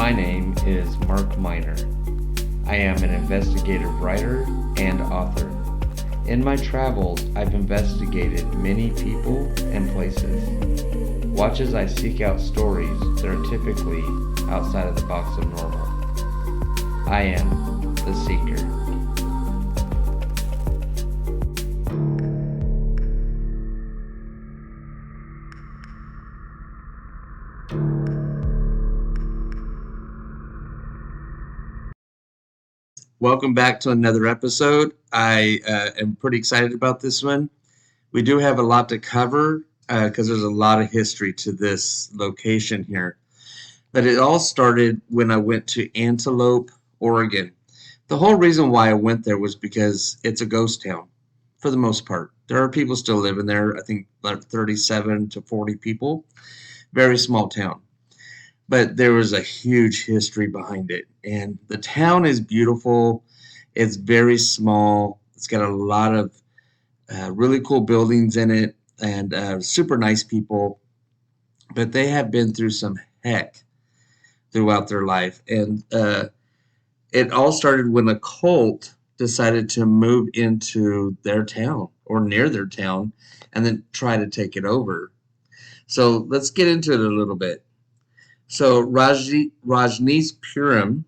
My name is Mark Miner. I am an investigative writer and author. In my travels, I've investigated many people and places. Watch as I seek out stories that are typically outside of the box of normal. I am the Seeker. Welcome back to another episode. I am pretty excited about this one. We do have a lot to cover because there's a lot of history to this location here. But it all started when I went to Antelope, Oregon. The whole reason why I went there was because it's a ghost town for the most part. There are people still living there, I think like 37 to 40 people. Very small town. But there was a huge history behind it. And the town is beautiful. It's very small. It's got a lot of really cool buildings in it and super nice people. But they have been through some heck throughout their life. And it all started when a cult decided to move into their town or near their town and then try to take it over. So let's get into it a little bit. So Rajneeshpuram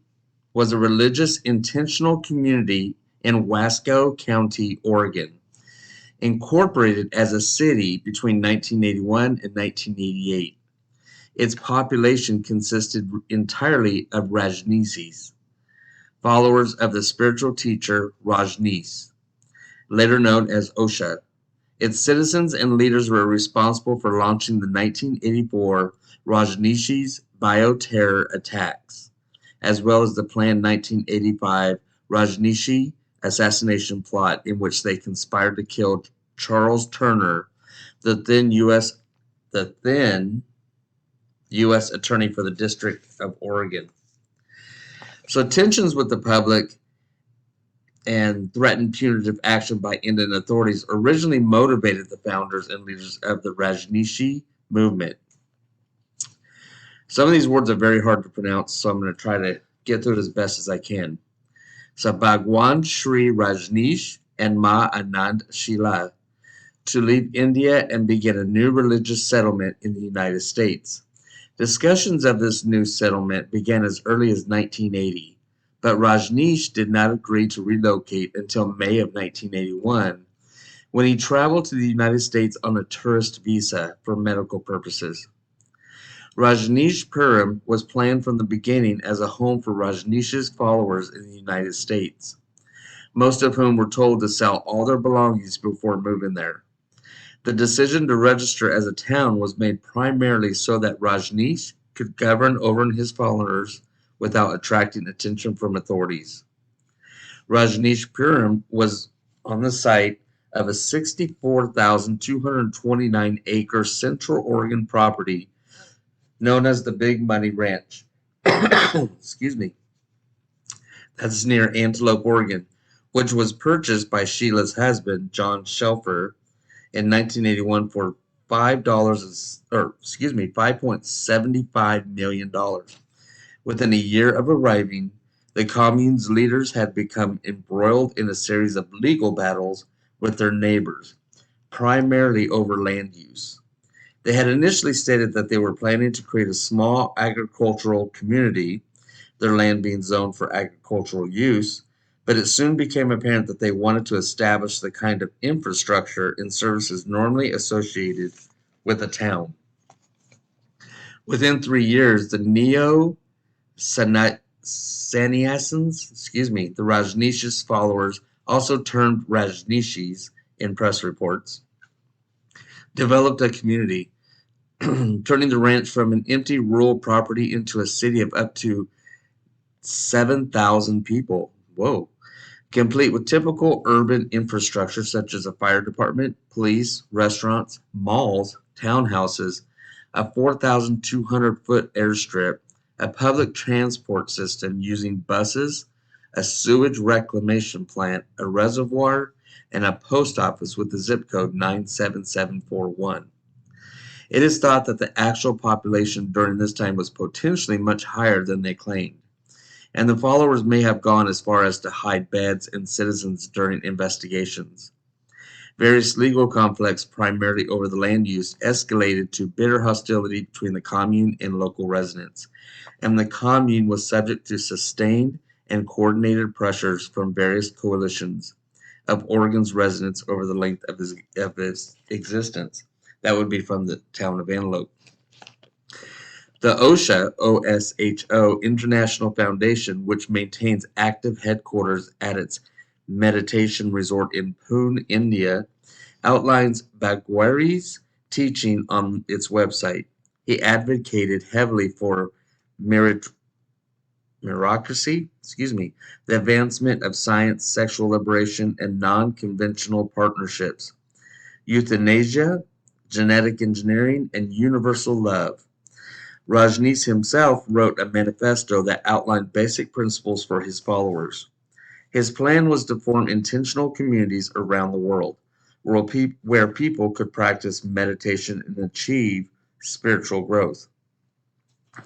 was a religious intentional community in Wasco County, Oregon, incorporated as a city between 1981 and 1988. Its population consisted entirely of Rajneeshis, followers of the spiritual teacher Rajneesh, later known as Osha. Its citizens and leaders were responsible for launching the 1984 Rajneeshis bioterror attacks, as well as the planned 1985 Rajneeshi assassination plot in which they conspired to kill Charles Turner, the then U.S. Attorney for the District of Oregon. So tensions with the public and threatened punitive action by Indian authorities originally motivated the founders and leaders of the Rajneeshi movement. Some of these words are very hard to pronounce, so I'm going to try to get through it as best as I can. So Bhagwan Sri Rajneesh and Ma Anand Sheela to leave India and begin a new religious settlement in the United States. Discussions of this new settlement began as early as 1980, but Rajneesh did not agree to relocate until May of 1981, when he traveled to the United States on a tourist visa for medical purposes. Rajneeshpuram was planned from the beginning as a home for Rajneesh's followers in the United States, most of whom were told to sell all their belongings before moving there. The decision to register as a town was made primarily so that Rajneesh could govern over his followers without attracting attention from authorities. Rajneeshpuram was on the site of a 64,229 acre Central Oregon property known as the Big Money Ranch. Excuse me. That's near Antelope, Oregon, which was purchased by Sheila's husband, John Shelfer, in 1981 for $5.75 million. Within a year of arriving, the commune's leaders had become embroiled in a series of legal battles with their neighbors, primarily over land use. They had initially stated that they were planning to create a small agricultural community, their land being zoned for agricultural use, but it soon became apparent that they wanted to establish the kind of infrastructure and services normally associated with a town. Within 3 years, the Sannyasins, the Rajneesh's followers, also termed Rajneeshis in press reports, developed a community, turning the ranch from an empty rural property into a city of up to 7,000 people. Whoa. Complete with typical urban infrastructure such as a fire department, police, restaurants, malls, townhouses, a 4,200-foot airstrip, a public transport system using buses, a sewage reclamation plant, a reservoir, and a post office with the zip code 97741. It is thought that the actual population during this time was potentially much higher than they claimed, and the followers may have gone as far as to hide beds and citizens during investigations. Various legal conflicts, primarily over the land use, escalated to bitter hostility between the commune and local residents, and the commune was subject to sustained and coordinated pressures from various coalitions of Oregon's residents over the length of his existence. That would be from the town of Antelope. The OSHA, OSHO International Foundation, which maintains active headquarters at its meditation resort in Pune, India, outlines Bhagwari's teaching on its website. He advocated heavily for meritocracy, the advancement of science, sexual liberation, and non-conventional partnerships, euthanasia, genetic engineering, and universal love. Rajneesh himself wrote a manifesto that outlined basic principles for his followers. His plan was to form intentional communities around the world, where people could practice meditation and achieve spiritual growth.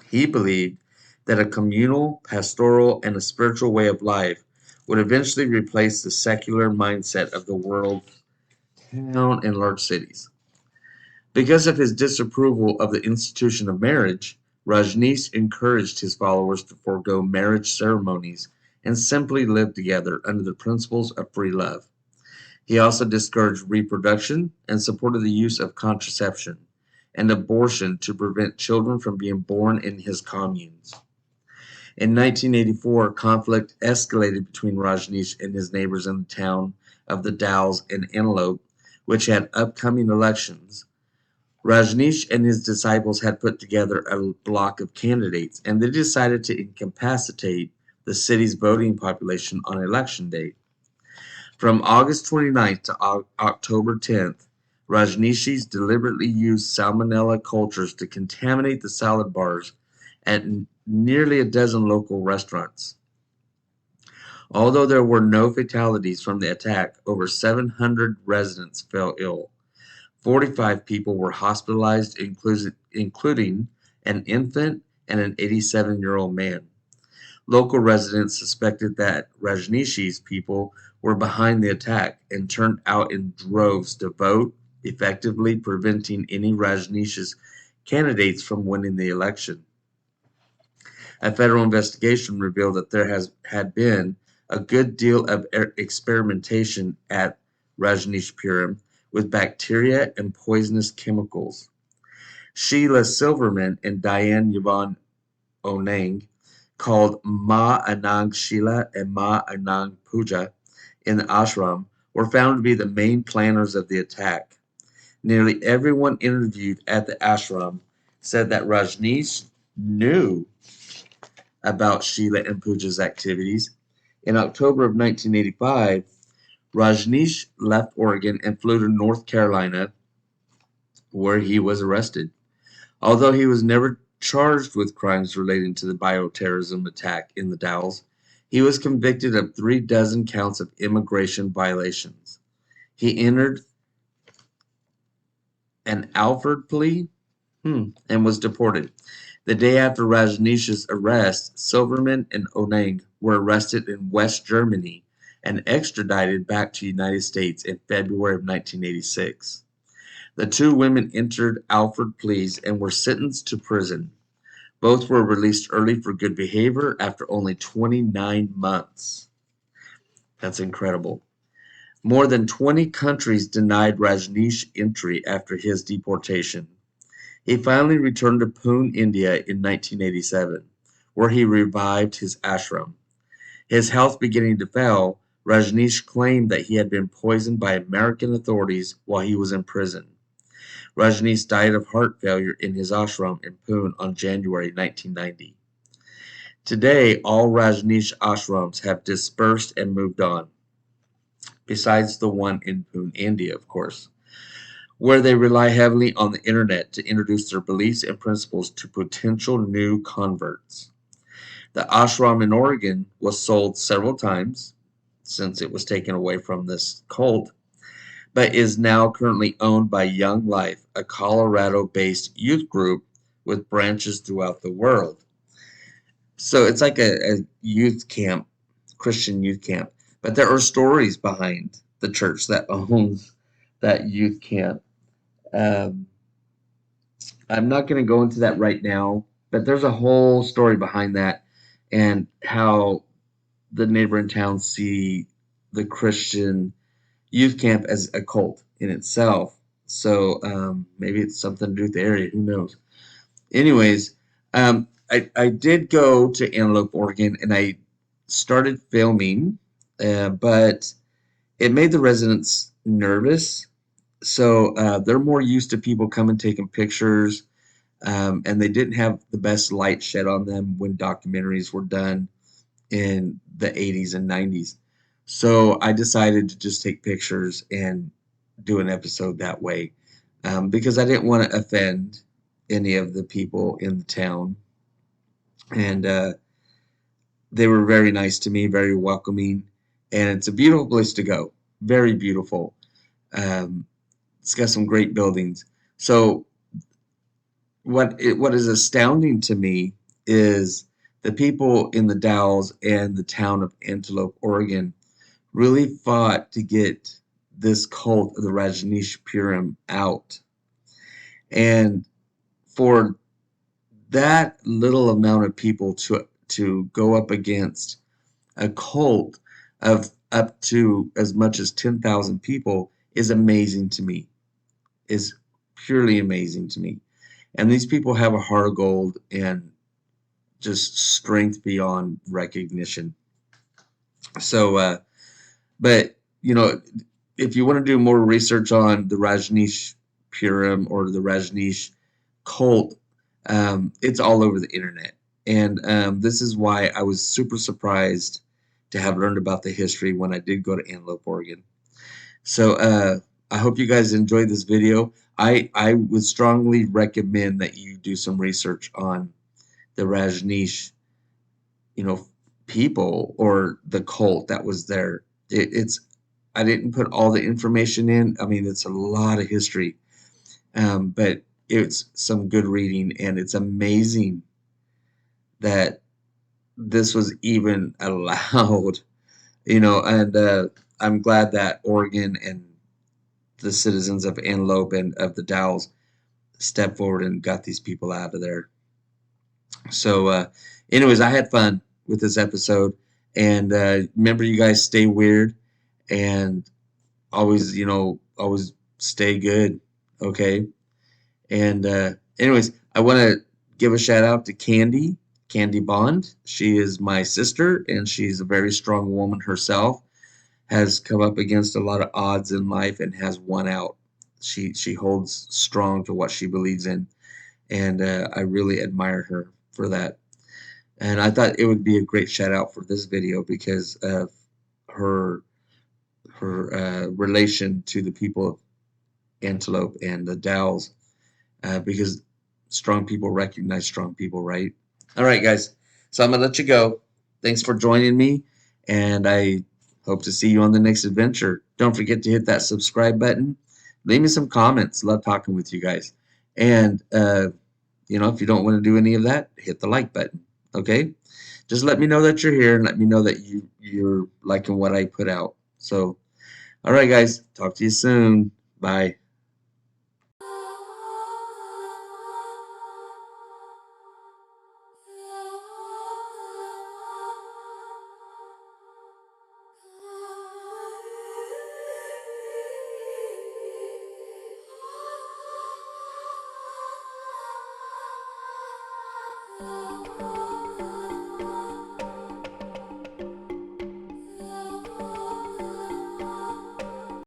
He believed that a communal, pastoral, and a spiritual way of life would eventually replace the secular mindset of the world, town, and large cities. Because of his disapproval of the institution of marriage, Rajneesh encouraged his followers to forego marriage ceremonies and simply live together under the principles of free love. He also discouraged reproduction and supported the use of contraception and abortion to prevent children from being born in his communes. In 1984, conflict escalated between Rajneesh and his neighbors in the town of the Dalles and Antelope, which had upcoming elections. Rajneesh and his disciples had put together a block of candidates, and they decided to incapacitate the city's voting population on election day. From August 29th to October 10th, Rajneeshis deliberately used salmonella cultures to contaminate the salad bars at nearly a dozen local restaurants. Although there were no fatalities from the attack, over 700 residents fell ill. 45 people were hospitalized, including an infant and an 87-year-old man. Local residents suspected that Rajneesh's people were behind the attack and turned out in droves to vote, effectively preventing any Rajneesh's candidates from winning the election. A federal investigation revealed that there had been a good deal of experimentation at Rajneeshpuram with bacteria and poisonous chemicals. Sheila Silverman and Diane Yvonne Onang, called Ma Anang Sheila and Ma Anang Puja in the ashram, were found to be the main planners of the attack. Nearly everyone interviewed at the ashram said that Rajneesh knew about Sheila and Puja's activities. In October of 1985, Rajneesh left Oregon and flew to North Carolina, where he was arrested. Although he was never charged with crimes relating to the bioterrorism attack in the Dalles, he was convicted of 36 counts of immigration violations. He entered an Alford plea and was deported. The day after Rajneesh's arrest, Silverman and Onang were arrested in West Germany and extradited back to the United States in February of 1986. The two women entered Alford pleas and were sentenced to prison. Both were released early for good behavior after only 29 months. That's incredible. More than 20 countries denied Rajneesh entry after his deportation. He finally returned to Pune, India in 1987, where he revived his ashram. His health beginning to fail, Rajneesh claimed that he had been poisoned by American authorities while he was in prison. Rajneesh died of heart failure in his ashram in Pune on January 1990. Today, all Rajneesh ashrams have dispersed and moved on, besides the one in Pune, India, of course, where they rely heavily on the internet to introduce their beliefs and principles to potential new converts. The ashram in Oregon was sold several times since it was taken away from this cult, but is now currently owned by Young Life, a Colorado-based youth group with branches throughout the world. So it's like a youth camp, Christian youth camp. But there are stories behind the church that owns that youth camp. Um, I'm not going to go into that right now, but there's a whole story behind that and how the neighboring towns see the Christian youth camp as a cult in itself. So maybe it's something to do with the area. Who knows? Anyways, I did go to Antelope, Oregon, and I started filming, but it made the residents nervous. So they're more used to people coming taking pictures, and they didn't have the best light shed on them when documentaries were done in the 80s and 90s. So I decided to just take pictures and do an episode that way, because I didn't want to offend any of the people in the town. And they were very nice to me, very welcoming, and it's a beautiful place to go. Very beautiful. Um, it's got some great buildings. So what is astounding to me is the people in the Dalles and the town of Antelope, Oregon, really fought to get this cult of the Rajneeshpuram out. And for that little amount of people to go up against a cult of up to as much as 10,000 people is amazing to me. Is purely amazing to me. And these people have a heart of gold and just strength beyond recognition. So, but if you want to do more research on the Rajneesh Purim or the Rajneesh cult, it's all over the internet. And this is why I was super surprised to have learned about the history when I did go to Antelope, Oregon. So I hope you guys enjoyed this video. I would strongly recommend that you do some research on the Rajneesh, you know, people or the cult that was there. It's I didn't put all the information in. I mean, it's a lot of history, but it's some good reading, and it's amazing that this was even allowed. And I'm glad that Oregon and the citizens of Antelope and of the Dalles stepped forward and got these people out of there. So, anyways, I had fun with this episode, and remember, you guys stay weird and always, always stay good, okay? And anyways, I want to give a shout out to Candy Bond. She is my sister, and she's a very strong woman herself. Has come up against a lot of odds in life and has won out. She holds strong to what she believes in, and I really admire her for that. And I thought it would be a great shout out for this video because of her relation to the people of Antelope and the Dalles, because strong people recognize strong people, right? All right, guys. So I'm gonna let you go. Thanks for joining me, and I hope to see you on the next adventure. Don't forget to hit that subscribe button. Leave me some comments. Love talking with you guys. And if you don't want to do any of that, hit the like button. Okay? Just let me know that you're here and let me know that you're liking what I put out. So, all right, guys. Talk to you soon. Bye.